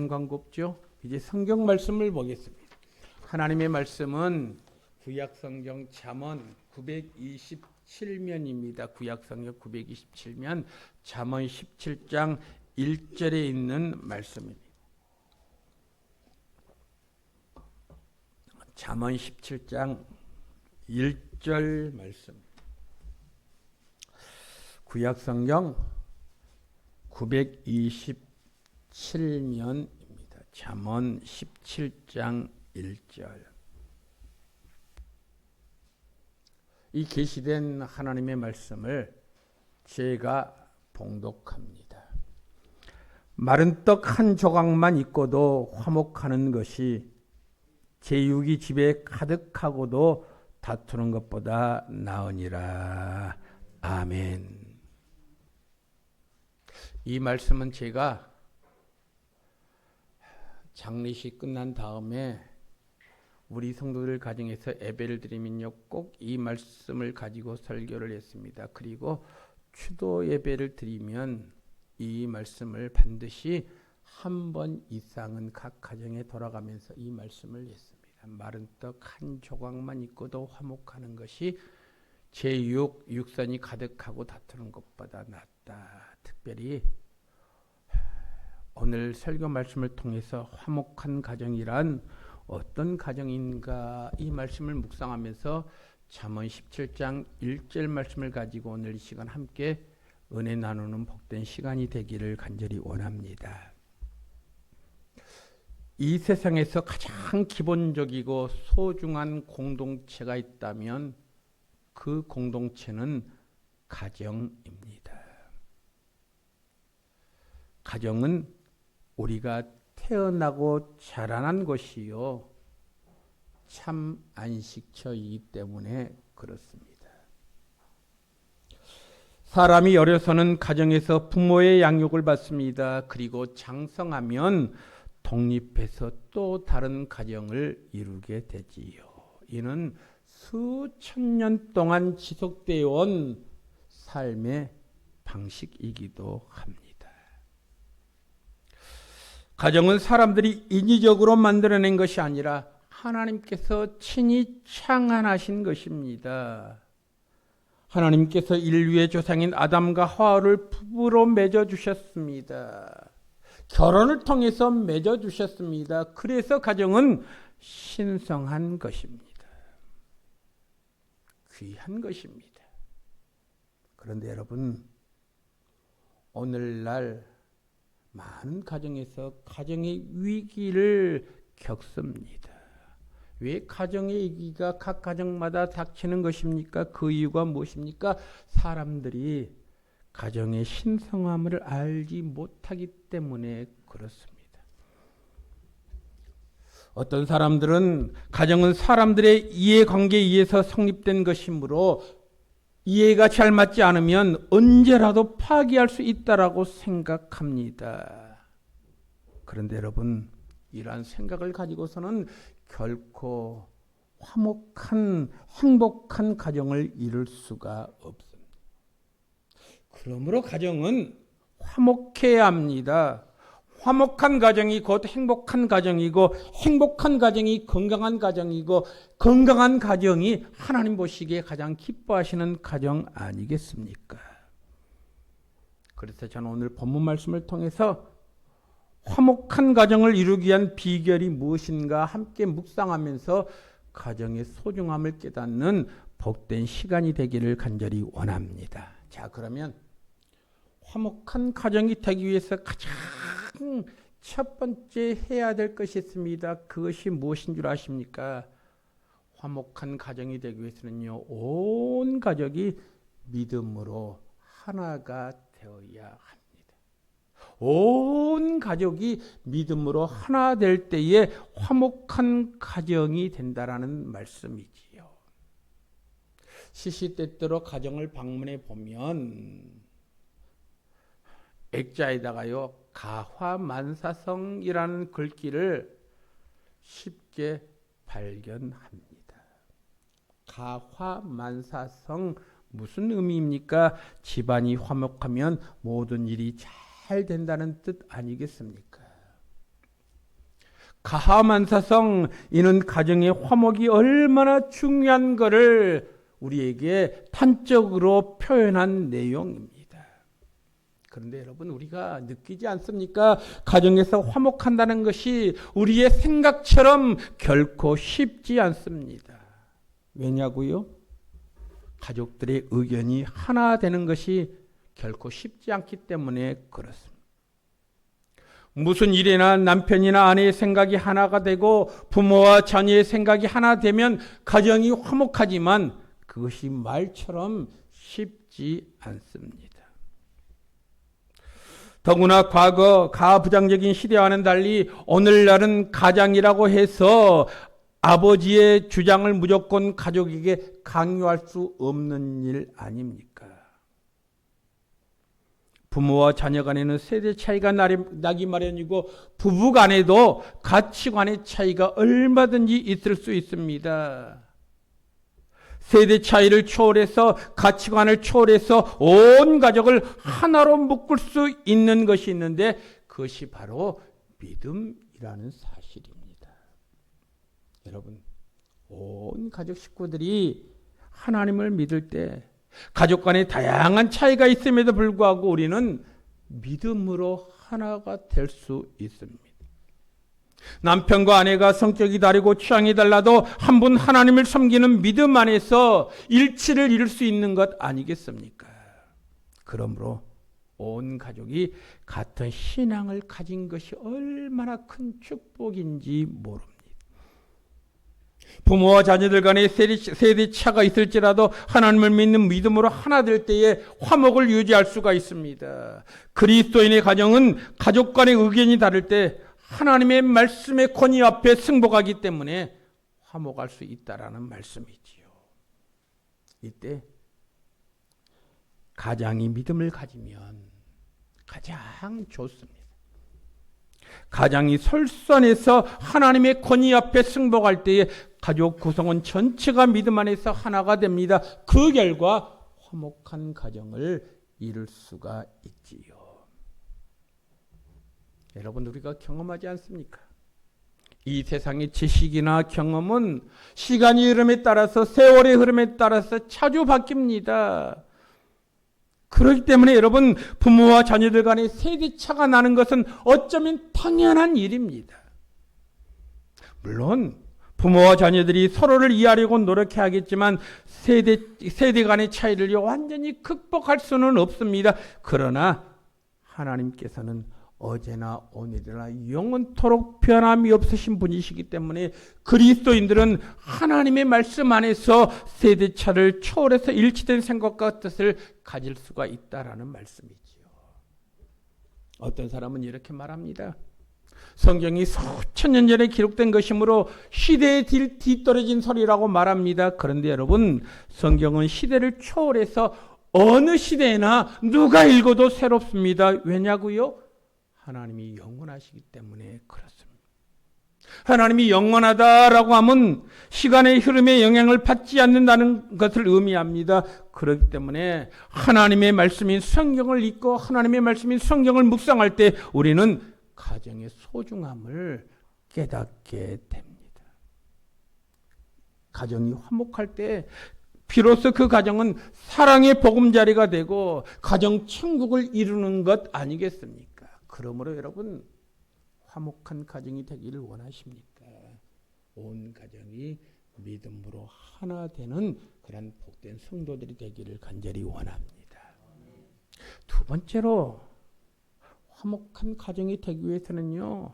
시간 광고 없죠? 이제 성경 말씀을 보겠습니다. 하나님의 말씀은 구약 성경 잠언 927면입니다. 구약 성경 927면 잠언 17장 1절에 있는 말씀입니다. 잠언 17장 1절 말씀. 구약 성경 927면입니다. 잠언 17장 1절. 이 계시된 하나님의 말씀을 제가 봉독합니다. 마른 떡 한 조각만 있고도 화목하는 것이 제육이 집에 가득하고도 다투는 것보다 나으니라. 아멘. 이 말씀은 제가 장례식 끝난 다음에 우리 성도들 가정에서 예배를 드리면요, 꼭 이 말씀을 가지고 설교를 했습니다. 그리고 추도 예배를 드리면 이 말씀을 반드시 한 번 이상은 각 가정에 돌아가면서 이 말씀을 했습니다. 마른 떡 한 조각만 있고도 화목하는 것이 제육 육선이 가득하고 다투는 것보다 낫다. 특별히 오늘 설교 말씀을 통해서 화목한 가정이란 어떤 가정인가 이 말씀을 묵상하면서 잠언 17장 1절 말씀을 가지고 오늘 이 시간 함께 은혜 나누는 복된 시간이 되기를 간절히 원합니다. 이 세상에서 가장 기본적이고 소중한 공동체가 있다면 그 공동체는 가정입니다. 가정은 우리가 태어나고 자라난 것이요, 참 안식처이기 때문에 그렇습니다. 사람이 어려서는 가정에서 부모의 양육을 받습니다. 그리고 장성하면 독립해서 또 다른 가정을 이루게 되지요. 이는 수천 년 동안 지속되어 온 삶의 방식이기도 합니다. 가정은 사람들이 인위적으로 만들어낸 것이 아니라 하나님께서 친히 창안하신 것입니다. 하나님께서 인류의 조상인 아담과 하와를 부부로 맺어주셨습니다. 결혼을 통해서 맺어주셨습니다. 그래서 가정은 신성한 것입니다. 귀한 것입니다. 그런데 여러분, 오늘날 많은 가정에서 가정의 위기를 겪습니다. 왜 가정의 위기가 각 가정마다 닥치는 것입니까? 그 이유가 무엇입니까? 사람들이 가정의 신성함을 알지 못하기 때문에 그렇습니다. 어떤 사람들은 가정은 사람들의 이해관계에 의해서 성립된 것이므로 이해가 잘 맞지 않으면 언제라도 파기할 수 있다라고 생각합니다. 그런데 여러분, 이러한 생각을 가지고서는 결코 화목한 행복한 가정을 이룰 수가 없습니다. 그러므로 가정은 화목해야 합니다. 화목한 가정이 곧 행복한 가정이고, 행복한 가정이 건강한 가정이고, 건강한 가정이 하나님 보시기에 가장 기뻐하시는 가정 아니겠습니까? 그래서 저는 오늘 본문 말씀을 통해서 화목한 가정을 이루기 위한 비결이 무엇인가 함께 묵상하면서 가정의 소중함을 깨닫는 복된 시간이 되기를 간절히 원합니다. 자, 그러면 화목한 가정이 되기 위해서 가장 첫 번째 해야 될 것이 있습니다. 그것이 무엇인 줄 아십니까? 화목한 가정이 되기 위해서는요, 온 가족이 믿음으로 하나가 되어야 합니다. 온 가족이 믿음으로 하나 될 때에 화목한 가정이 된다라는 말씀이지요. 시시때때로 가정을 방문해 보면 액자에다가요, 가화만사성이라는 글귀를 쉽게 발견합니다. 가화만사성 무슨 의미입니까? 집안이 화목하면 모든 일이 잘 된다는 뜻 아니겠습니까? 가하만사성, 이는 가정의 화목이 얼마나 중요한 것을 우리에게 단적으로 표현한 내용입니다. 그런데 여러분, 우리가 느끼지 않습니까? 가정에서 화목한다는 것이 우리의 생각처럼 결코 쉽지 않습니다. 왜냐고요? 가족들의 의견이 하나 되는 것이 결코 쉽지 않기 때문에 그렇습니다. 무슨 일이나 남편이나 아내의 생각이 하나가 되고 부모와 자녀의 생각이 하나 되면 가정이 화목하지만 그것이 말처럼 쉽지 않습니다. 더구나 과거 가부장적인 시대와는 달리 오늘날은 가장이라고 해서 아버지의 주장을 무조건 가족에게 강요할 수 없는 일 아닙니까? 부모와 자녀 간에는 세대 차이가 나기 마련이고 부부 간에도 가치관의 차이가 얼마든지 있을 수 있습니다. 세대 차이를 초월해서 가치관을 초월해서 온 가족을 하나로 묶을 수 있는 것이 있는데 그것이 바로 믿음이라는 사실입니다. 여러분, 온 가족 식구들이 하나님을 믿을 때 가족 간에 다양한 차이가 있음에도 불구하고 우리는 믿음으로 하나가 될 수 있습니다. 남편과 아내가 성격이 다르고 취향이 달라도 한 분 하나님을 섬기는 믿음 안에서 일치를 이룰 수 있는 것 아니겠습니까? 그러므로 온 가족이 같은 신앙을 가진 것이 얼마나 큰 축복인지 모릅니다. 부모와 자녀들 간에 세대 차가 있을지라도 하나님을 믿는 믿음으로 하나 될 때에 화목을 유지할 수가 있습니다. 그리스도인의 가정은 가족 간의 의견이 다를 때 하나님의 말씀의 권위 앞에 승복하기 때문에 화목할 수 있다라는 말씀이지요. 이때 가장이 믿음을 가지면 가장 좋습니다. 가장이 설선해서 하나님의 권위 앞에 승복할 때에 가족 구성원 전체가 믿음 안에서 하나가 됩니다. 그 결과 화목한 가정을 이룰 수가 있지요. 여러분, 우리가 경험하지 않습니까? 이 세상의 지식이나 경험은 시간의 흐름에 따라서 세월의 흐름에 따라서 자주 바뀝니다. 그렇기 때문에 여러분, 부모와 자녀들 간의 세대차가 나는 것은 어쩌면 당연한 일입니다. 물론 부모와 자녀들이 서로를 이해하려고 노력해야 하겠지만 세대 간의 차이를 완전히 극복할 수는 없습니다. 그러나 하나님께서는 어제나 오늘이나 영원토록 변함이 없으신 분이시기 때문에 그리스도인들은 하나님의 말씀 안에서 세대차를 초월해서 일치된 생각과 뜻을 가질 수가 있다라는 말씀이지요. 어떤 사람은 이렇게 말합니다. 성경이 수천 년 전에 기록된 것이므로 시대에 뒤떨어진 소리라고 말합니다. 그런데 여러분, 성경은 시대를 초월해서 어느 시대에나 누가 읽어도 새롭습니다. 왜냐고요? 하나님이 영원하시기 때문에 그렇습니다. 하나님이 영원하다라고 하면 시간의 흐름에 영향을 받지 않는다는 것을 의미합니다. 그렇기 때문에 하나님의 말씀인 성경을 읽고 하나님의 말씀인 성경을 묵상할 때 우리는 가정의 소중함을 깨닫게 됩니다. 가정이 화목할 때 비로소 그 가정은 사랑의 보금자리가 되고 가정 천국을 이루는 것 아니겠습니까? 그러므로 여러분, 화목한 가정이 되기를 원하십니까? 온 가정이 믿음으로 하나 되는 그런 복된 성도들이 되기를 간절히 원합니다. 두 번째로 화목한 가정이 되기 위해서는요,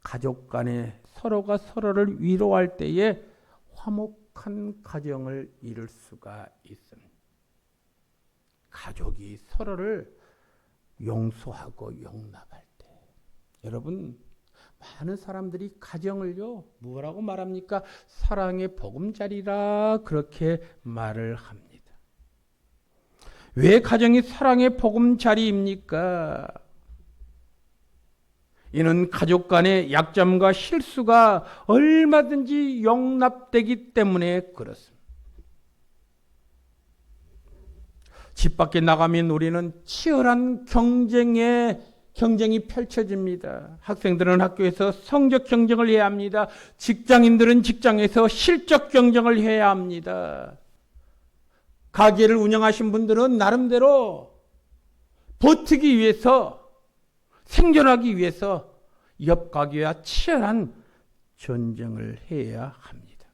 가족 간에 서로가 서로를 위로할 때에 화목한 가정을 이룰 수가 있습니다. 가족이 서로를 용서하고 용납할 때, 여러분, 많은 사람들이 가정을요 뭐라고 말합니까? 사랑의 보금자리라 그렇게 말을 합니다. 왜 가정이 사랑의 보금자리입니까? 이는 가족 간의 약점과 실수가 얼마든지 용납되기 때문에 그렇습니다. 집 밖에 나가면 우리는 치열한 경쟁에 경쟁이 펼쳐집니다. 학생들은 학교에서 성적 경쟁을 해야 합니다. 직장인들은 직장에서 실적 경쟁을 해야 합니다. 가게를 운영하신 분들은 나름대로 버티기 위해서, 생존하기 위해서 옆 가게와 치열한 전쟁을 해야 합니다.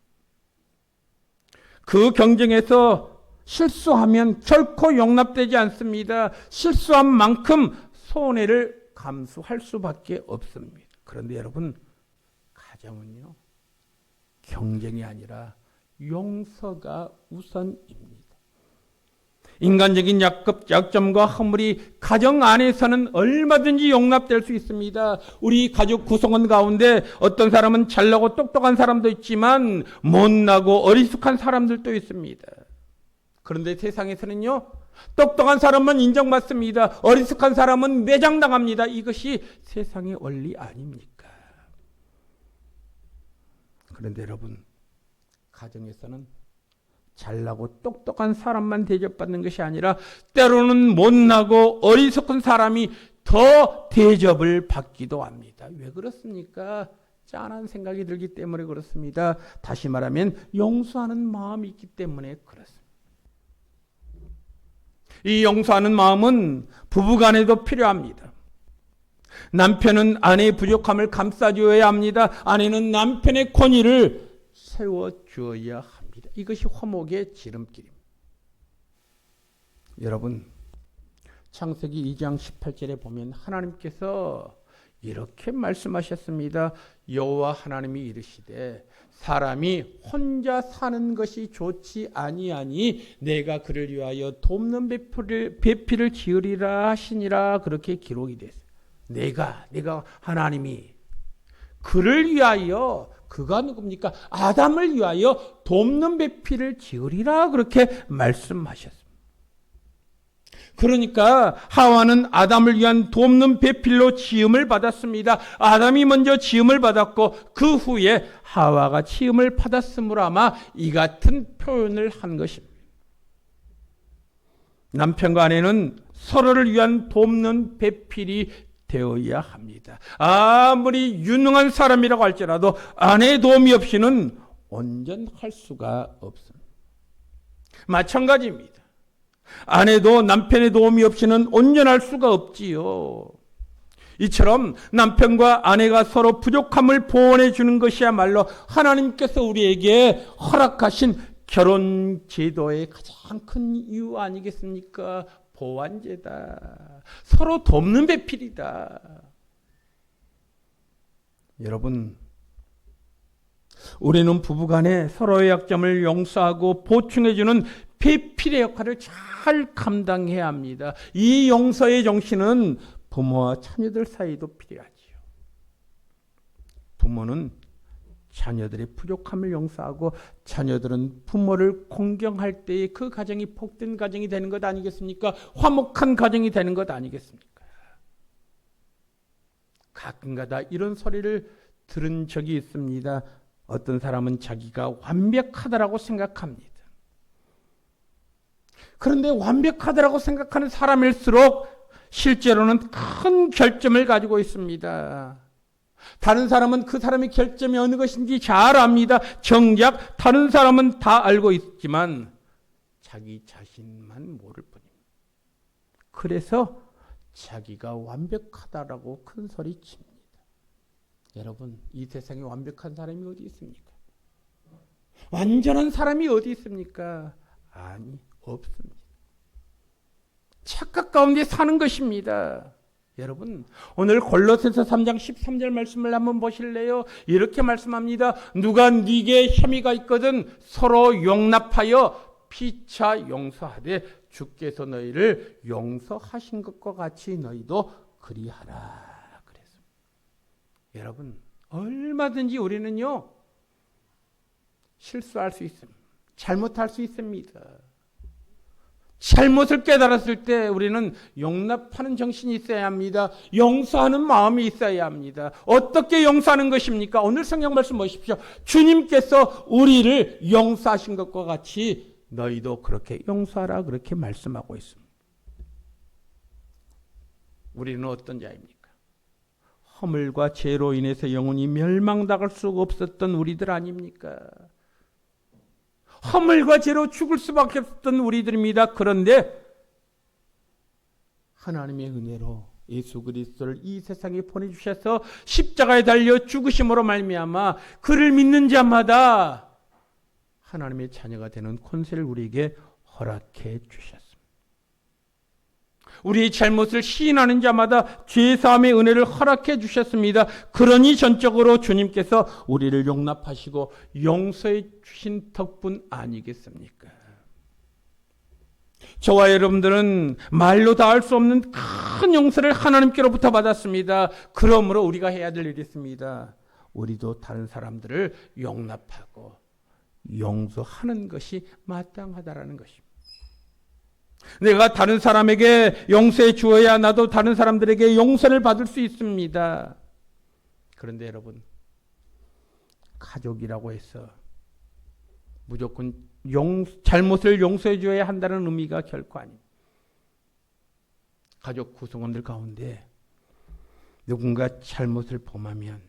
그 경쟁에서 실수하면 결코 용납되지 않습니다. 실수한 만큼 손해를 감수할 수밖에 없습니다. 그런데 여러분, 가정은요, 경쟁이 아니라 용서가 우선입니다. 인간적인 약점과 허물이 가정 안에서는 얼마든지 용납될 수 있습니다. 우리 가족 구성원 가운데 어떤 사람은 잘나고 똑똑한 사람도 있지만 못나고 어리숙한 사람들도 있습니다. 그런데 세상에서는요, 똑똑한 사람만 인정받습니다. 어리숙한 사람은 매장당합니다. 이것이 세상의 원리 아닙니까? 그런데 여러분, 가정에서는 잘나고 똑똑한 사람만 대접받는 것이 아니라 때로는 못나고 어리석은 사람이 더 대접을 받기도 합니다. 왜 그렇습니까? 짠한 생각이 들기 때문에 그렇습니다. 다시 말하면 용서하는 마음이 있기 때문에 그렇습니다. 이 용서하는 마음은 부부간에도 필요합니다. 남편은 아내의 부족함을 감싸주어야 합니다. 아내는 남편의 권위를 세워주어야 합니다. 이것이 화목의 지름길입니다. 여러분, 창세기 2장 18절에 보면 하나님께서 이렇게 말씀하셨습니다. 여호와 하나님이 이르시되 사람이 혼자 사는 것이 좋지 아니하니 내가 그를 위하여 돕는 배필을 지으리라 하시니라. 그렇게 기록이 됐어요. 내가 하나님이 그를 위하여, 그가 누굽니까? 아담을 위하여 돕는 배필을 지으리라. 그렇게 말씀하셨습니다. 그러니까 하와는 아담을 위한 돕는 배필로 지음을 받았습니다. 아담이 먼저 지음을 받았고 그 후에 하와가 지음을 받았으므로 아마 이 같은 표현을 한 것입니다. 남편과 아내는 서로를 위한 돕는 배필이 되어야 합니다. 아무리 유능한 사람이라고 할지라도 아내의 도움이 없이는 온전할 수가 없습니다. 마찬가지입니다. 아내도 남편의 도움이 없이는 온전할 수가 없지요. 이처럼 남편과 아내가 서로 부족함을 보완해 주는 것이야말로 하나님께서 우리에게 허락하신 결혼 제도의 가장 큰 이유 아니겠습니까? 보완제다. 서로 돕는 배필이다. 여러분, 우리는 부부간에 서로의 약점을 용서하고 보충해주는 배필의 역할을 잘 감당해야 합니다. 이 용서의 정신은 부모와 자녀들 사이도 필요하지요. 부모는 자녀들의 부족함을 용서하고 자녀들은 부모를 공경할 때에 그 가정이 복된 가정이 되는 것 아니겠습니까? 화목한 가정이 되는 것 아니겠습니까? 가끔가다 이런 소리를 들은 적이 있습니다. 어떤 사람은 자기가 완벽하다라고 생각합니다. 그런데 완벽하다라고 생각하는 사람일수록 실제로는 큰 결점을 가지고 있습니다. 다른 사람은 그 사람의 결점이 어느 것인지 잘 압니다. 정작 다른 사람은 다 알고 있지만 자기 자신만 모를 뿐입니다. 그래서 자기가 완벽하다라고 큰 소리 칩니다. 여러분, 이 세상에 완벽한 사람이 어디 있습니까? 완전한 사람이 어디 있습니까? 아니, 없습니다. 착각 가운데 사는 것입니다. 여러분, 오늘 골로새서 3장 13절 말씀을 한번 보실래요? 이렇게 말씀합니다. 누가 네게 혐의가 있거든 서로 용납하여 피차 용서하되 주께서 너희를 용서하신 것과 같이 너희도 그리하라. 그랬습니다. 여러분, 얼마든지 우리는요, 실수할 수 있습니다. 잘못할 수 있습니다. 잘못을 깨달았을 때 우리는 용납하는 정신이 있어야 합니다. 용서하는 마음이 있어야 합니다. 어떻게 용서하는 것입니까? 오늘 성경 말씀 보십시오. 주님께서 우리를 용서하신 것과 같이 너희도 그렇게 용서하라, 그렇게 말씀하고 있습니다. 우리는 어떤 자입니까? 허물과 죄로 인해서 영혼이 멸망당할 수가 없었던 우리들 아닙니까? 허물과 죄로 죽을 수밖에 없었던 우리들입니다. 그런데 하나님의 은혜로 예수 그리스도를 이 세상에 보내주셔서 십자가에 달려 죽으심으로 말미암아 그를 믿는 자마다 하나님의 자녀가 되는 권세를 우리에게 허락해 주셨습니다. 우리의 잘못을 시인하는 자마다 죄사함의 은혜를 허락해 주셨습니다. 그러니 전적으로 주님께서 우리를 용납하시고 용서해 주신 덕분 아니겠습니까? 저와 여러분들은 말로 다 할 수 없는 큰 용서를 하나님께로부터 받았습니다. 그러므로 우리가 해야 될 일이 있습니다. 우리도 다른 사람들을 용납하고 용서하는 것이 마땅하다라는 것입니다. 내가 다른 사람에게 용서해 주어야 나도 다른 사람들에게 용서를 받을 수 있습니다. 그런데 여러분, 가족이라고 해서 무조건 잘못을 용서해 줘야 한다는 의미가 결코 아닙니다. 가족 구성원들 가운데 누군가 잘못을 범하면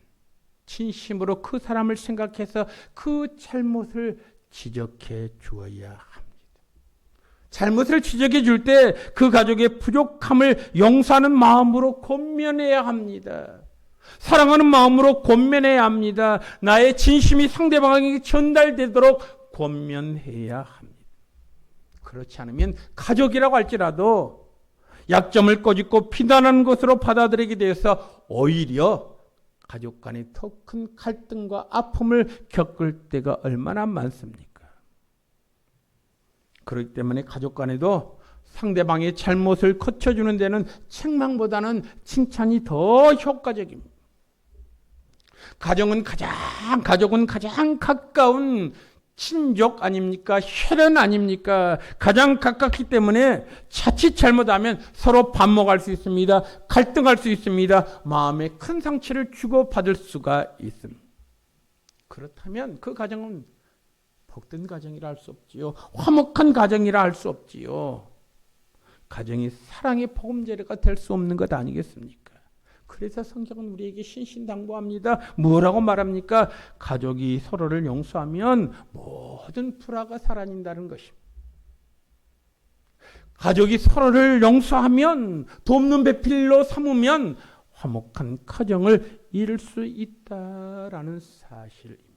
진심으로 그 사람을 생각해서 그 잘못을 지적해 주어야 합니다. 잘못을 지적해 줄 때 그 가족의 부족함을 용서하는 마음으로 권면해야 합니다. 사랑하는 마음으로 권면해야 합니다. 나의 진심이 상대방에게 전달되도록 권면해야 합니다. 그렇지 않으면 가족이라고 할지라도 약점을 꼬집고 비난하는 것으로 받아들이게 되어서 오히려 가족 간에 더 큰 갈등과 아픔을 겪을 때가 얼마나 많습니까? 그렇기 때문에 가족 간에도 상대방의 잘못을 고쳐주는 데는 책망보다는 칭찬이 더 효과적입니다. 가족은 가장 가까운 친족 아닙니까? 혈연 아닙니까? 가장 가깝기 때문에 자칫 잘못하면 서로 반목할 수 있습니다. 갈등할 수 있습니다. 마음에 큰 상처를 주고받을 수가 있습니다. 그렇다면 그 가정은 복된 가정이라 할 수 없지요. 화목한 가정이라 할 수 없지요. 가정이 사랑의 보금자리가 될 수 없는 것 아니겠습니까? 그래서 성경은 우리에게 신신당부합니다. 뭐라고 말합니까? 가족이 서로를 용서하면 모든 불화가 사라진다는 것입니다. 가족이 서로를 용서하면 돕는 배필로 삼으면 화목한 가정을 이룰 수 있다라는 사실입니다.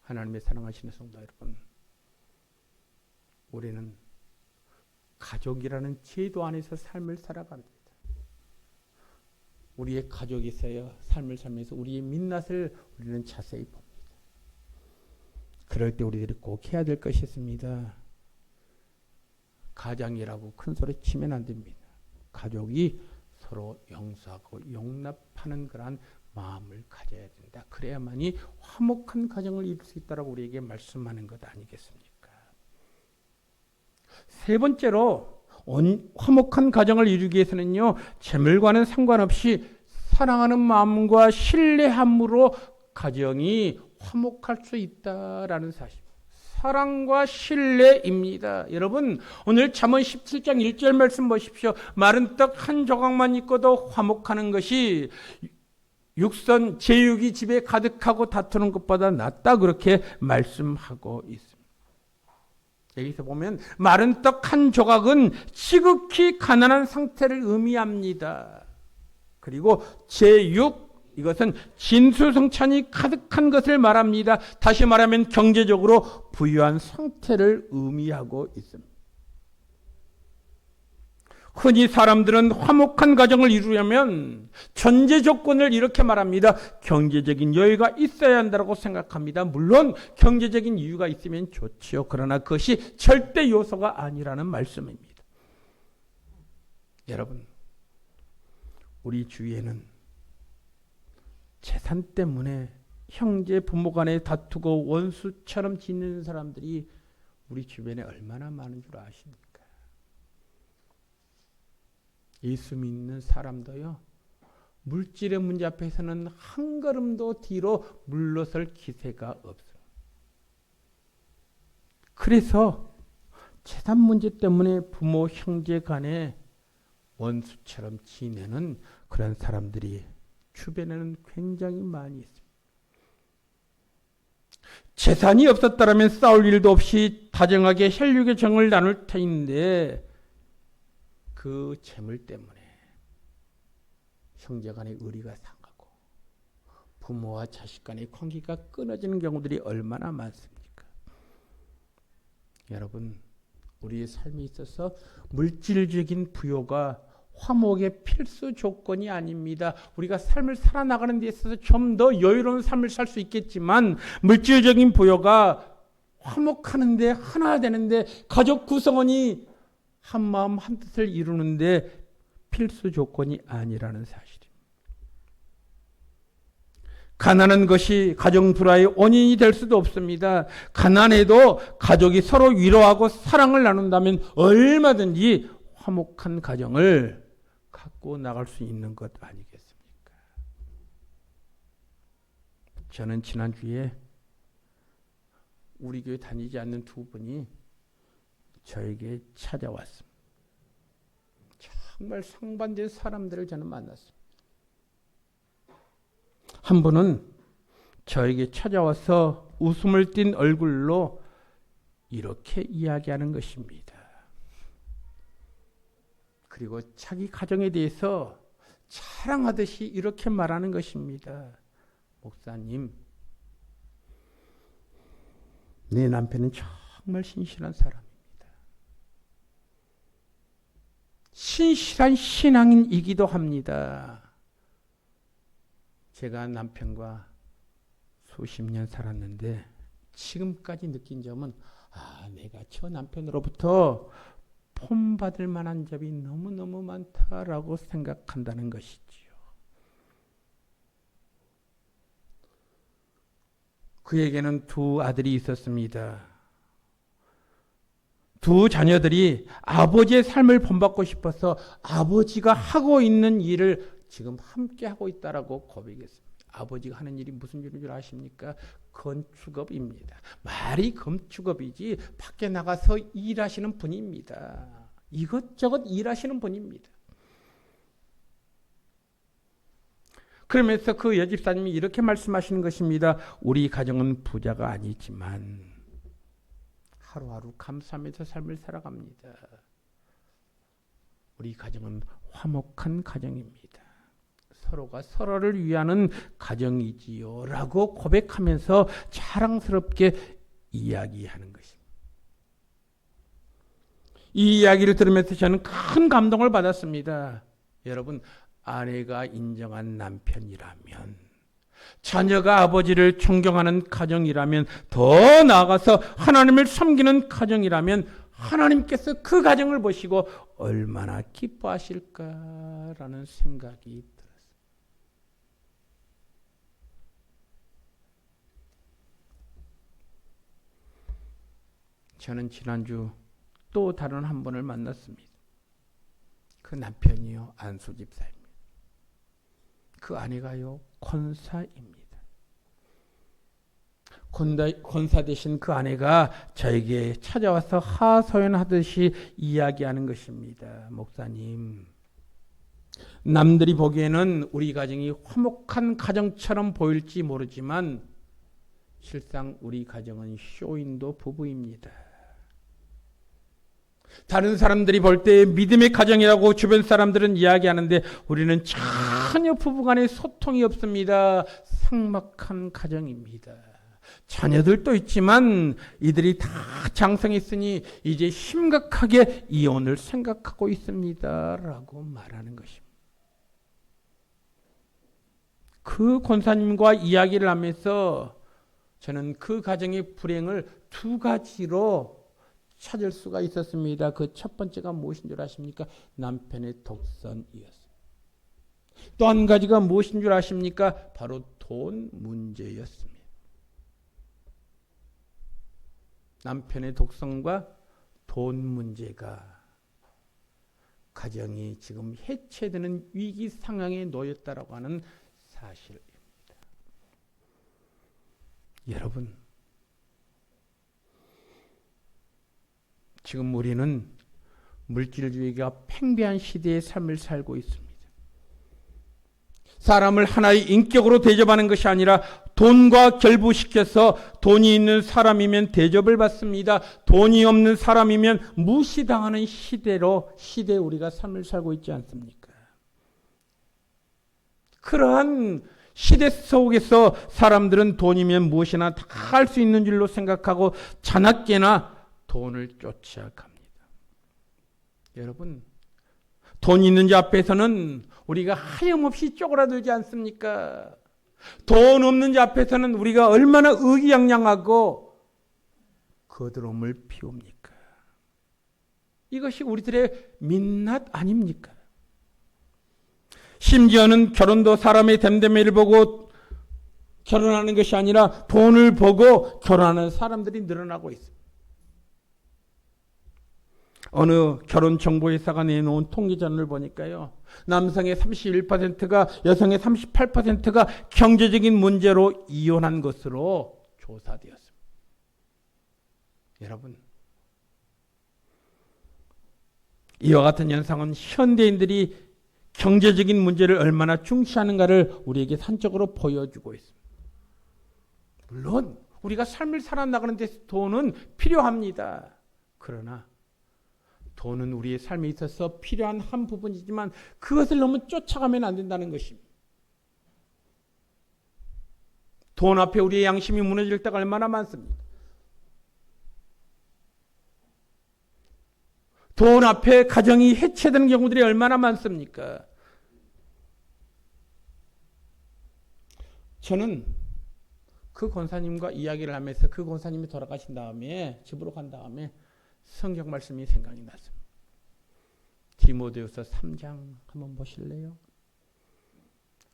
하나님의 사랑하시는 성도 여러분, 우리는 가족이라는 제도 안에서 삶을 살아갑니다. 우리의 가족이 있어야 삶을 살면서 우리의 민낯을 우리는 자세히 봅니다. 그럴 때 우리들이 꼭 해야 될 것이 있습니다. 가장이라고 큰 소리 치면 안 됩니다. 가족이 서로 용서하고 용납하는 그러한 마음을 가져야 된다. 그래야만이 화목한 가정을 이룰 수 있다라고 우리에게 말씀하는 것 아니겠습니까? 세 번째로 화목한 가정을 이루기 위해서는요, 재물과는 상관없이 사랑하는 마음과 신뢰함으로 가정이 화목할 수 있다라는 사실. 사랑과 신뢰입니다. 여러분, 오늘 잠언 17장 1절 말씀 보십시오. 마른 떡 한 조각만 있고도 화목하는 것이 육선 제육이 집에 가득하고 다투는 것보다 낫다, 그렇게 말씀하고 있습니다. 여기서 보면 마른 떡 한 조각은 지극히 가난한 상태를 의미합니다. 그리고 제육, 이것은 진수성찬이 가득한 것을 말합니다. 다시 말하면 경제적으로 부유한 상태를 의미하고 있습니다. 흔히 사람들은 화목한 가정을 이루려면 전제 조건을 이렇게 말합니다. 경제적인 여유가 있어야 한다고 생각합니다. 물론 경제적인 이유가 있으면 좋지요. 그러나 그것이 절대 요소가 아니라는 말씀입니다. 여러분, 우리 주위에는 재산 때문에 형제 부모 간에 다투고 원수처럼 지내는 사람들이 우리 주변에 얼마나 많은 줄 아십니까? 예수 믿는 사람도요, 물질의 문제 앞에서는 한 걸음도 뒤로 물러설 기세가 없어요. 그래서 재산 문제 때문에 부모 형제 간에 원수처럼 지내는 그런 사람들이 주변에는 굉장히 많이 있습니다. 재산이 없었다면 싸울 일도 없이 다정하게 혈육의 정을 나눌 터인데 그 재물 때문에 형제 간의 의리가 상하고 부모와 자식 간의 관계가 끊어지는 경우들이 얼마나 많습니까? 여러분, 우리의 삶에 있어서 물질적인 부여가 화목의 필수 조건이 아닙니다. 우리가 삶을 살아나가는 데 있어서 좀 더 여유로운 삶을 살 수 있겠지만 물질적인 부여가 화목하는데 하나 되는데 가족 구성원이 한 마음 한 뜻을 이루는데 필수 조건이 아니라는 사실입니다. 가난한 것이 가정 불화의 원인이 될 수도 없습니다. 가난해도 가족이 서로 위로하고 사랑을 나눈다면 얼마든지 화목한 가정을 갖고 나갈 수 있는 것 아니겠습니까? 저는 지난주에 우리 교회 다니지 않는 두 분이 저에게 찾아왔습니다. 정말 상반된 사람들을 저는 만났습니다. 한 분은 저에게 찾아와서 웃음을 띤 얼굴로 이렇게 이야기하는 것입니다. 그리고 자기 가정에 대해서 자랑하듯이 이렇게 말하는 것입니다. 목사님, 내 남편은 정말 신실한 사람입니다. 신실한 신앙인이기도 합니다. 제가 남편과 수십 년 살았는데 지금까지 느낀 점은 내가 저 남편으로부터 폼받을 만한 점이 너무너무 많다라고 생각한다는 것이지요. 그에게는 두 아들이 있었습니다. 두 자녀들이 아버지의 삶을 본받고 싶어서 아버지가 하고 있는 일을 지금 함께 하고 있다라고 고백했습니다. 아버지가 하는 일이 무슨 일인 줄 아십니까? 건축업입니다. 말이 건축업이지 밖에 나가서 일하시는 분입니다. 이것저것 일하시는 분입니다. 그러면서 그 여집사님이 이렇게 말씀하시는 것입니다. 우리 가정은 부자가 아니지만 하루하루 감사하면서 삶을 살아갑니다. 우리 가정은 화목한 가정입니다. 서로가 서로를 위하는 가정이지요 라고 고백하면서 자랑스럽게 이야기하는 것입니다. 이 이야기를 들으면서 저는 큰 감동을 받았습니다. 여러분, 아내가 인정한 남편이라면, 자녀가 아버지를 존경하는 가정이라면, 더 나아가서 하나님을 섬기는 가정이라면 하나님께서 그 가정을 보시고 얼마나 기뻐하실까라는 생각이 들었습니다. 저는 지난주 또 다른 한 분을 만났습니다. 그 남편이요, 안수 집사입니다. 그 아내가요, 권사입니다. 권사 되신 그 아내가 저에게 찾아와서 하소연하듯이 이야기하는 것입니다. 목사님, 남들이 보기에는 우리 가정이 화목한 가정처럼 보일지 모르지만 실상 우리 가정은 쇼윈도 부부입니다. 다른 사람들이 볼 때 믿음의 가정이라고 주변 사람들은 이야기하는데 우리는 전혀 부부간에 소통이 없습니다. 삭막한 가정입니다. 자녀들도 있지만 이들이 다 장성했으니 이제 심각하게 이혼을 생각하고 있습니다. 라고 말하는 것입니다. 그 권사님과 이야기를 하면서 저는 그 가정의 불행을 두 가지로 찾을 수가 있었습니다. 그 첫 번째가 무엇인 줄 아십니까? 남편의 독선이었습니다. 또 한 가지가 무엇인 줄 아십니까? 바로 돈 문제였습니다. 남편의 독선과 돈 문제가 가정이 지금 해체되는 위기 상황에 놓였다라고 하는 사실입니다. 여러분, 지금 우리는 물질주의가 팽배한 시대의 삶을 살고 있습니다. 사람을 하나의 인격으로 대접하는 것이 아니라 돈과 결부시켜서 돈이 있는 사람이면 대접을 받습니다. 돈이 없는 사람이면 무시당하는 시대에 우리가 삶을 살고 있지 않습니까? 그러한 시대 속에서 사람들은 돈이면 무엇이나 다 할 수 있는 줄로 생각하고 자나깨나 돈을 쫓아갑니다. 여러분, 돈 있는 자 앞에서는 우리가 하염없이 쪼그라들지 않습니까? 돈 없는 자 앞에서는 우리가 얼마나 의기양양하고 거드름을 피웁니까? 이것이 우리들의 민낯 아닙니까? 심지어는 결혼도 사람의 됨됨이를 보고 결혼하는 것이 아니라 돈을 보고 결혼하는 사람들이 늘어나고 있습니다. 어느 결혼정보회사가 내놓은 통계자료를 보니까요, 남성의 31%가 여성의 38%가 경제적인 문제로 이혼한 것으로 조사되었습니다. 여러분, 이와 같은 현상은 현대인들이 경제적인 문제를 얼마나 중시하는가를 우리에게 산적으로 보여주고 있습니다. 물론 우리가 삶을 살아나가는 데 돈은 필요합니다. 그러나 돈은 우리의 삶에 있어서 필요한 한 부분이지만 그것을 너무 쫓아가면 안 된다는 것입니다. 돈 앞에 우리의 양심이 무너질 때가 얼마나 많습니까? 돈 앞에 가정이 해체되는 경우들이 얼마나 많습니까? 저는 그 권사님과 이야기를 하면서 그 권사님이 돌아가신 다음에 집으로 간 다음에 성경 말씀이 생각이 났습니다. 디모데후서 3장 한번 보실래요?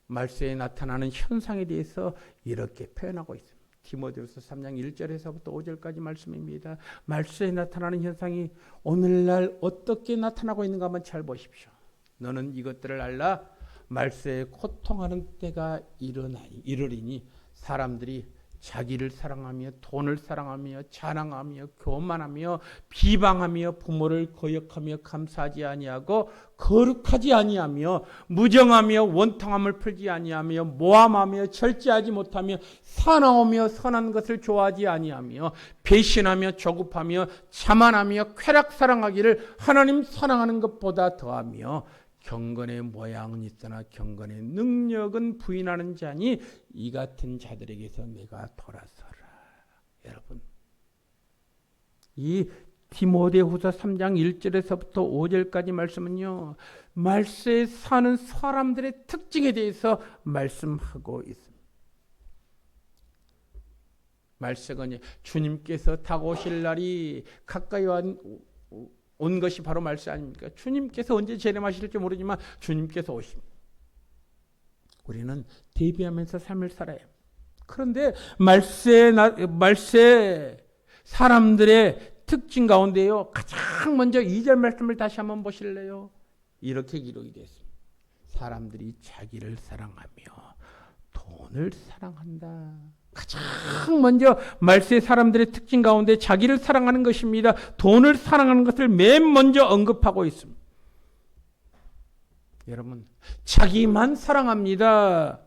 말세에 나타나는 현상에 대해서 이렇게 표현하고 있습니다. 디모데후서 3장 1절에서부터 5절까지 말씀입니다. 말세에 나타나는 현상이 오늘날 어떻게 나타나고 있는가 한번 잘 보십시오. 너는 이것들을 알라. 말세에 고통하는 때가 이르리니 사람들이 자기를 사랑하며 돈을 사랑하며 자랑하며 교만하며 비방하며 부모를 거역하며 감사하지 아니하고 거룩하지 아니하며 무정하며 원통함을 풀지 아니하며 모함하며 절제하지 못하며 사나우며 선한 것을 좋아하지 아니하며 배신하며 조급하며 자만하며 쾌락 사랑하기를 하나님 사랑하는 것보다 더하며 경건의 모양은 있으나 경건의 능력은 부인하는 자니 이 같은 자들에게서 내가 돌아서라. 여러분, 이 디모데후서 3장 1절에서부터 5절까지 말씀은요, 말세에 사는 사람들의 특징에 대해서 말씀하고 있습니다. 말세가 주님께서 다가오실 날이 가까이 온 것이 바로 말세 아닙니까? 주님께서 언제 재림하실지 모르지만 주님께서 오십니다. 우리는 대비하면서 삶을 살아야 합니다. 그런데 말세 사람들의 특징 가운데요, 가장 먼저 2절 말씀을 다시 한번 보실래요? 이렇게 기록이 되어 있습니다. 사람들이 자기를 사랑하며 돈을 사랑한다. 가장 먼저 말세 사람들의 특징 가운데 자기를 사랑하는 것입니다. 돈을 사랑하는 것을 맨 먼저 언급하고 있습니다. 여러분, 자기만 사랑합니다.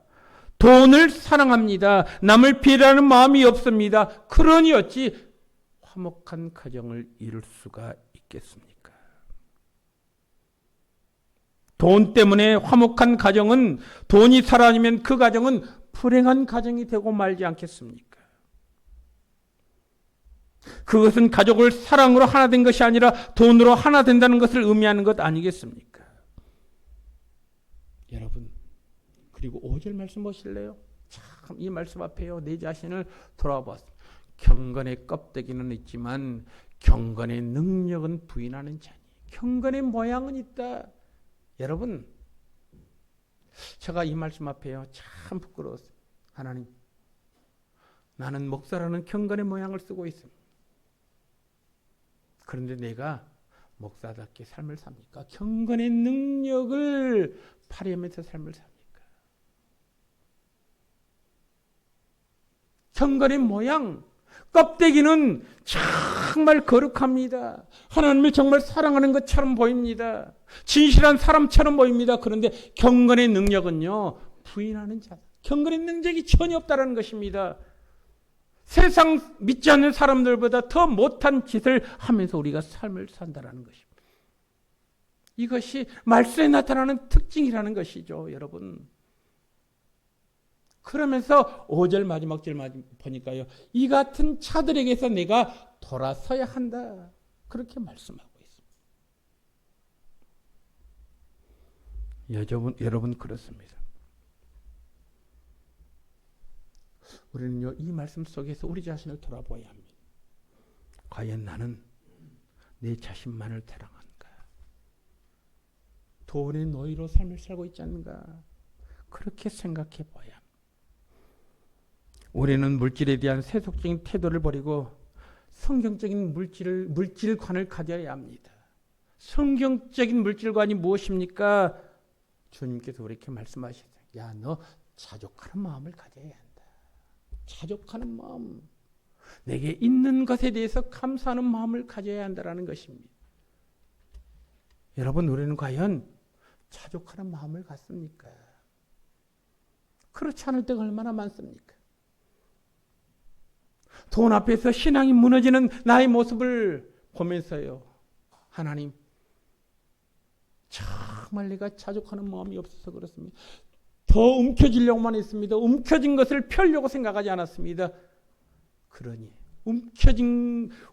돈을 사랑합니다. 남을 피해라는 마음이 없습니다. 그러니 어찌 화목한 가정을 이룰 수가 있겠습니까? 돈 때문에 화목한 가정은, 돈이 사라지면 그 가정은 불행한 가정이 되고 말지 않겠습니까? 그것은 가족을 사랑으로 하나 된 것이 아니라 돈으로 하나 된다는 것을 의미하는 것 아니겠습니까? 여러분, 그리고 5절 말씀 보실래요? 참 이 말씀 앞에요, 내 자신을 돌아와 봤습니다. 경건의 껍데기는 있지만 경건의 능력은 부인하는 자니 경건의 모양은 있다. 여러분, 제가 이 말씀 앞에요, 참 부끄러웠어요. 하나님, 나는 목사라는 경건의 모양을 쓰고 있습니다. 그런데 내가 목사답게 삶을 삽니까? 경건의 능력을 발휘하면서 삶을 삽니까? 경건의 모양, 껍데기는 정말 거룩합니다. 하나님을 정말 사랑하는 것처럼 보입니다. 진실한 사람처럼 보입니다. 그런데 경건의 능력은요, 부인하는 자다. 경건의 능력이 전혀 없다는 것입니다. 세상 믿지 않는 사람들보다 더 못한 짓을 하면서 우리가 삶을 산다는 것입니다. 이것이 말씀에 나타나는 특징이라는 것이죠, 여러분. 그러면서 5절 마지막 절 보니까요, 이 같은 차들에게서 내가 돌아서야 한다. 그렇게 말씀하고 있습니다. 여러분 그렇습니다. 우리는요, 이 말씀 속에서 우리 자신을 돌아보아야 합니다. 과연 나는 내 자신만을 사랑하는가? 돈의 노예로 삶을 살고 있지 않는가? 그렇게 생각해 봐야 합니다. 우리는 물질에 대한 세속적인 태도를 버리고 성경적인 물질관을 가져야 합니다. 성경적인 물질관이 무엇입니까? 주님께서 우리에게 말씀하셨어요. 야, 너 자족하는 마음을 가져야 한다. 자족하는 마음. 내게 있는 것에 대해서 감사하는 마음을 가져야 한다는 것입니다. 여러분, 우리는 과연 자족하는 마음을 갖습니까? 그렇지 않을 때가 얼마나 많습니까? 돈 앞에서 신앙이 무너지는 나의 모습을 보면서요, 하나님, 정말 내가 자족하는 마음이 없어서 그렇습니다. 더 움켜쥐려고만 했습니다. 움켜진 것을 펴려고 생각하지 않았습니다. 그러니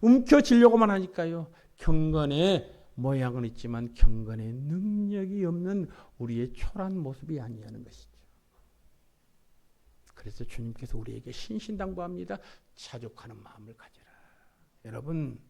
움켜쥐려고만 하니까요, 경건의 모양은 있지만 경건의 능력이 없는 우리의 초라한 모습이 아니냐는 것이죠. 그래서 주님께서 우리에게 신신당부합니다. 자족하는 마음을 가져라. 여러분,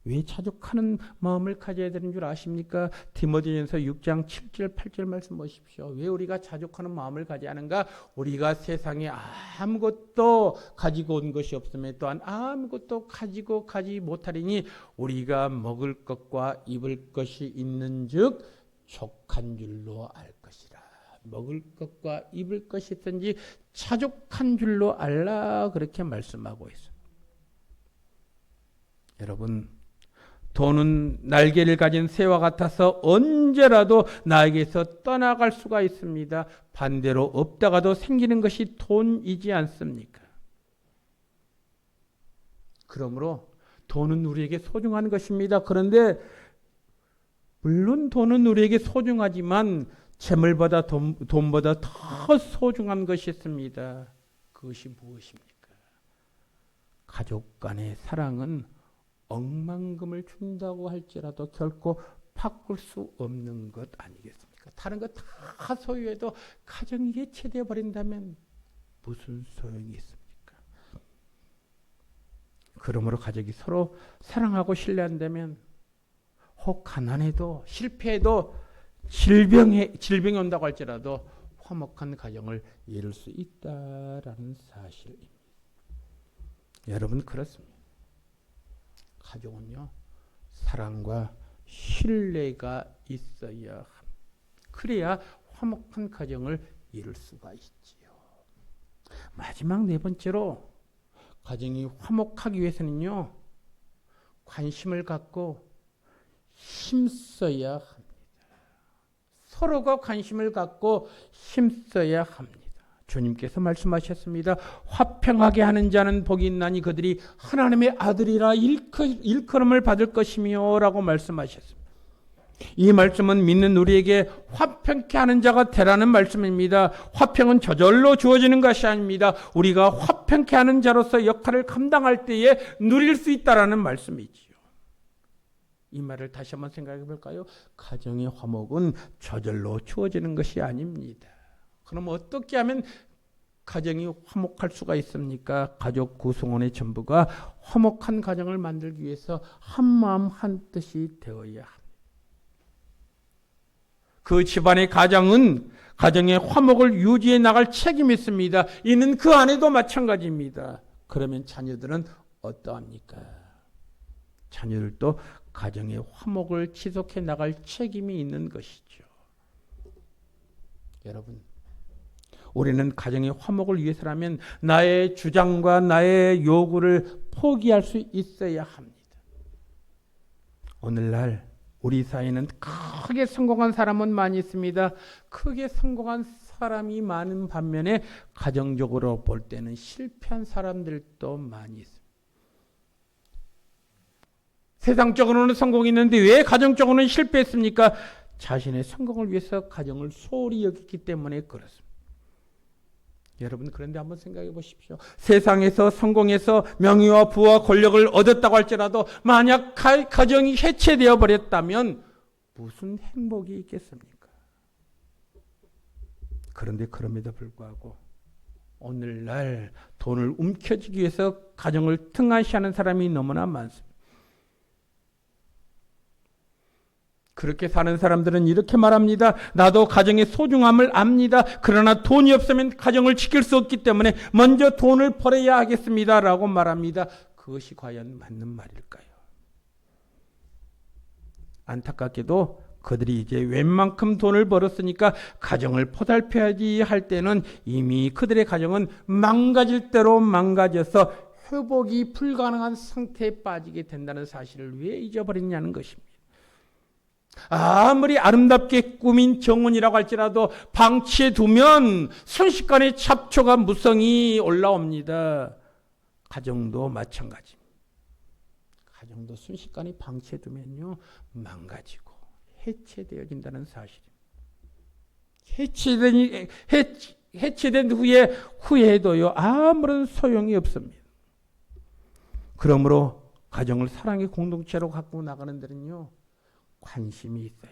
왜 자족하는 마음을 가져야 되는 줄 아십니까? 디모데전서 6장 7절 8절 말씀 보십시오. 왜 우리가 자족하는 마음을 가져야 하는가? 우리가 세상에 아무것도 가지고 온 것이 없으며 또한 아무것도 가지고 가지 못하리니 우리가 먹을 것과 입을 것이 있는즉 족한 줄로 알 것이라. 먹을 것과 입을 것이 있든지 자족한 줄로 알라. 그렇게 말씀하고 있습니다. 여러분, 돈은 날개를 가진 새와 같아서 언제라도 나에게서 떠나갈 수가 있습니다. 반대로 없다가도 생기는 것이 돈이지 않습니까? 그러므로 돈은 우리에게 소중한 것입니다. 그런데 물론 돈은 우리에게 소중하지만 재물보다 돈보다 더 소중한 것이 있습니다. 그것이 무엇입니까? 가족 간의 사랑은 억만금을 준다고 할지라도 결코 바꿀 수 없는 것 아니겠습니까? 다른 것 다 소유해도 가정이 해체되어 버린다면 무슨 소용이 있습니까? 그러므로 가족이 서로 사랑하고 신뢰한다면 혹 가난해도 실패해도 질병이 온다고 할지라도 화목한 가정을 이룰 수 있다라는 사실입니다. 여러분, 그렇습니다. 가족은요, 사랑과 신뢰가 있어야 합니다. 그래야 화목한 가정을 이룰 수가 있지요. 마지막 네 번째로 가정이 화목하기 위해서는요, 관심을 갖고 힘써야 합니다. 서로가 관심을 갖고 힘써야 합니다. 주님께서 말씀하셨습니다. 화평하게 하는 자는 복이 있나니 그들이 하나님의 아들이라 일컬음을 받을 것이며 라고 말씀하셨습니다. 이 말씀은 믿는 우리에게 화평케 하는 자가 되라는 말씀입니다. 화평은 저절로 주어지는 것이 아닙니다. 우리가 화평케 하는 자로서 역할을 감당할 때에 누릴 수 있다라는 말씀이지요. 이 말을 다시 한번 생각해 볼까요? 가정의 화목은 저절로 주어지는 것이 아닙니다. 그럼 어떻게 하면 가정이 화목할 수가 있습니까? 가족 구성원의 전부가 화목한 가정을 만들기 위해서 한마음 한뜻이 되어야 합니다. 그 집안의 가정의 화목을 유지해 나갈 책임이 있습니다. 이는 그 안에도 마찬가지입니다. 그러면 자녀들은 어떠합니까? 자녀들도 가정의 화목을 지속해 나갈 책임이 있는 것이죠. 여러분, 우리는 가정의 화목을 위해서라면 나의 주장과 나의 요구를 포기할 수 있어야 합니다. 오늘날 우리 사회는 크게 성공한 사람은 많이 있습니다. 크게 성공한 사람이 많은 반면에 가정적으로 볼 때는 실패한 사람들도 많이 있습니다. 세상적으로는 성공이 있는데 왜 가정적으로는 실패했습니까? 자신의 성공을 위해서 가정을 소홀히 여겼기 때문에 그렇습니다. 여러분 그런데 한번 생각해 보십시오. 세상에서 성공해서 명예와 부와 권력을 얻었다고 할지라도 만약 가정이 해체되어 버렸다면 무슨 행복이 있겠습니까? 그런데 그럼에도 불구하고 오늘날 돈을 움켜쥐기 위해서 가정을 등한시하는 사람이 너무나 많습니다. 그렇게 사는 사람들은 이렇게 말합니다. 나도 가정의 소중함을 압니다. 그러나 돈이 없으면 가정을 지킬 수 없기 때문에 먼저 돈을 벌어야 하겠습니다. 라고 말합니다. 그것이 과연 맞는 말일까요? 안타깝게도 그들이 이제 웬만큼 돈을 벌었으니까 가정을 보살펴야지 할 때는 이미 그들의 가정은 망가질 대로 망가져서 회복이 불가능한 상태에 빠지게 된다는 사실을 왜 잊어버렸냐는 것입니다. 아무리 아름답게 꾸민 정원이라고 할지라도 방치해 두면 순식간에 잡초가 무성이 올라옵니다. 가정도 마찬가지입니다. 가정도 순식간에 방치해 두면요 망가지고 해체되어진다는 사실입니다. 해체된 후에 후회해도요 아무런 소용이 없습니다. 그러므로 가정을 사랑의 공동체로 갖고 나가는 데는요 관심이 있어야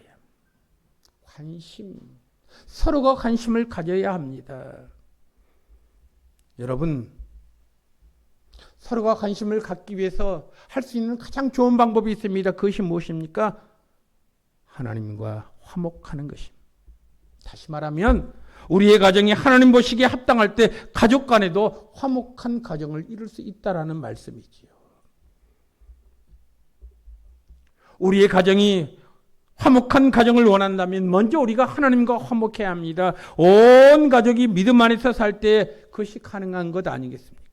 합니다. 서로가 관심을 가져야 합니다. 여러분, 서로가 관심을 갖기 위해서 할 수 있는 가장 좋은 방법이 있습니다. 그것이 무엇입니까? 하나님과 화목하는 것입니다. 다시 말하면 우리의 가정이 하나님 보시기에 합당할 때 가족 간에도 화목한 가정을 이룰 수 있다라는 말씀이지요. 우리의 가정이 화목한 가정을 원한다면 먼저 우리가 하나님과 화목해야 합니다. 온 가족이 믿음 안에서 살 때 그것이 가능한 것 아니겠습니까?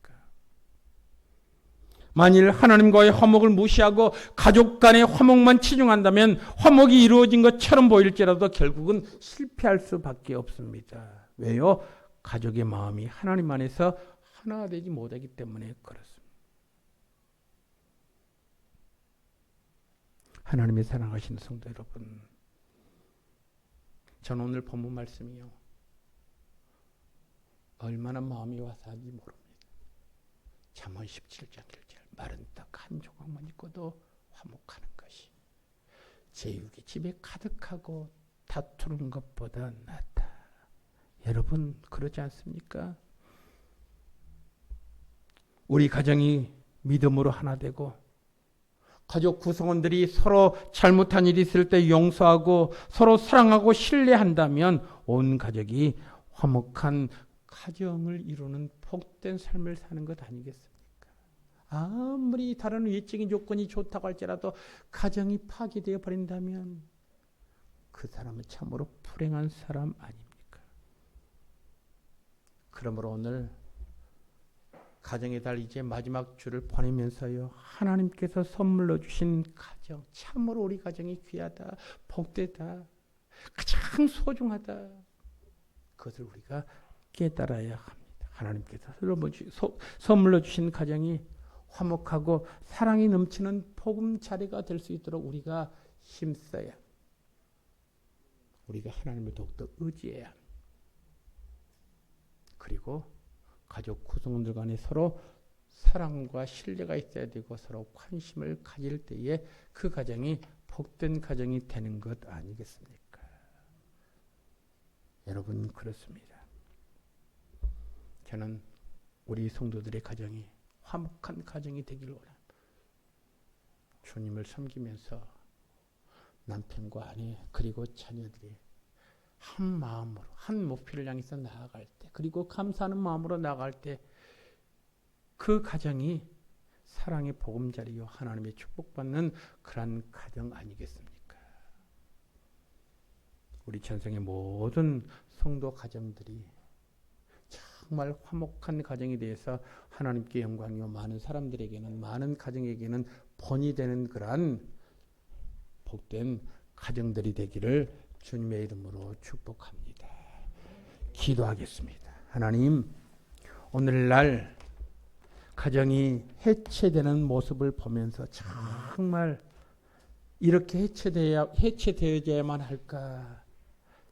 만일 하나님과의 화목을 무시하고 가족 간의 화목만 치중한다면 화목이 이루어진 것처럼 보일지라도 결국은 실패할 수밖에 없습니다. 왜요? 가족의 마음이 하나님 안에서 하나 되지 못하기 때문에 그렇습니다. 하나님의 사랑하시는 성도 여러분, 저는 오늘 본문 말씀이요 얼마나 마음이 와닿은지 모릅니다. 잠언 17장 1절 마른 떡 한 조각만 있고도 화목하는 것이 제육이 집에 가득하고 다투는 것보다 낫다. 여러분 그러지 않습니까? 우리 가정이 믿음으로 하나 되고 가족 구성원들이 서로 잘못한 일이 있을 때 용서하고 서로 사랑하고 신뢰한다면 온 가족이 화목한 가정을 이루는 복된 삶을 사는 것 아니겠습니까? 아무리 다른 외적인 조건이 좋다고 할지라도 가정이 파괴되어 버린다면 그 사람은 참으로 불행한 사람 아닙니까? 그러므로 오늘 가정의 달 이제 마지막 주를 보내면서요 하나님께서 선물로 주신 가정 참으로 우리 가정이 귀하다 복되다 가장 소중하다 그것을 우리가 깨달아야 합니다. 하나님께서 선물로 주신 가정이 화목하고 사랑이 넘치는 보금자리가 될 수 있도록 우리가 힘써야 우리가 하나님을 더욱더 의지해야 합니다. 그리고 가족 구성원들 간에 서로 사랑과 신뢰가 있어야 되고 서로 관심을 가질 때에 그 가정이 복된 가정이 되는 것 아니겠습니까? 여러분 그렇습니다. 저는 우리 성도들의 가정이 화목한 가정이 되기를 원합니다. 주님을 섬기면서 남편과 아내 그리고 자녀들이 한 마음으로 한 목표를 향해서 나아갈 때 그리고 감사하는 마음으로 나아갈 때 그 가정이 사랑의 보금자리요 하나님의 축복받는 그런 가정 아니겠습니까? 우리 천성의 모든 성도 가정들이 정말 화목한 가정이 되어서 하나님께 영광이요 많은 사람들에게는 많은 가정에게는 본이 되는 그러한 복된 가정들이 되기를 주님의 이름으로 축복합니다. 기도하겠습니다. 하나님, 오늘날 가정이 해체되는 모습을 보면서 정말 이렇게 해체되어야만 할까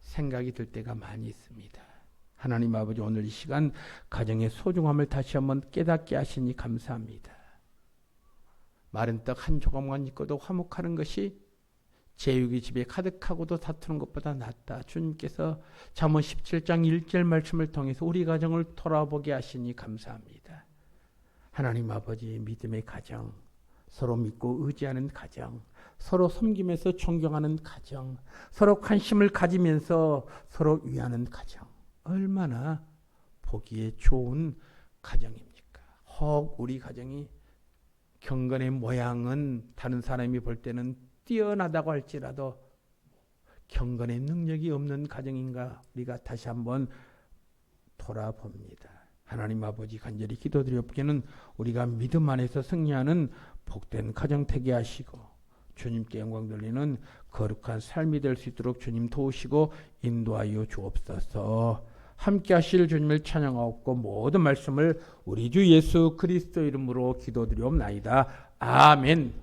생각이 들 때가 많이 있습니다. 하나님 아버지, 오늘 이 시간 가정의 소중함을 다시 한번 깨닫게 하시니 감사합니다. 마른 떡 한 조각만 있고도 화목하는 것이 제육이 집에 가득하고도 다투는 것보다 낫다. 주님께서 잠언 17장 1절 말씀을 통해서 우리 가정을 돌아보게 하시니 감사합니다. 하나님 아버지, 믿음의 가정, 서로 믿고 의지하는 가정, 서로 섬기면서 존경하는 가정, 서로 관심을 가지면서 서로 위하는 가정, 얼마나 보기에 좋은 가정입니까? 혹 우리 가정이 경건의 모양은 다른 사람이 볼 때는 뛰어나다고 할지라도 경건의 능력이 없는 가정인가 우리가 다시 한번 돌아봅니다. 하나님 아버지, 간절히 기도드리옵기는 우리가 믿음 안에서 승리하는 복된 가정 되게 하시고 주님께 영광 돌리는 거룩한 삶이 될 수 있도록 주님 도우시고 인도하여 주옵소서. 함께 하실 주님을 찬양하옵고 모든 말씀을 우리 주 예수 그리스도 이름으로 기도드리옵나이다. 아멘.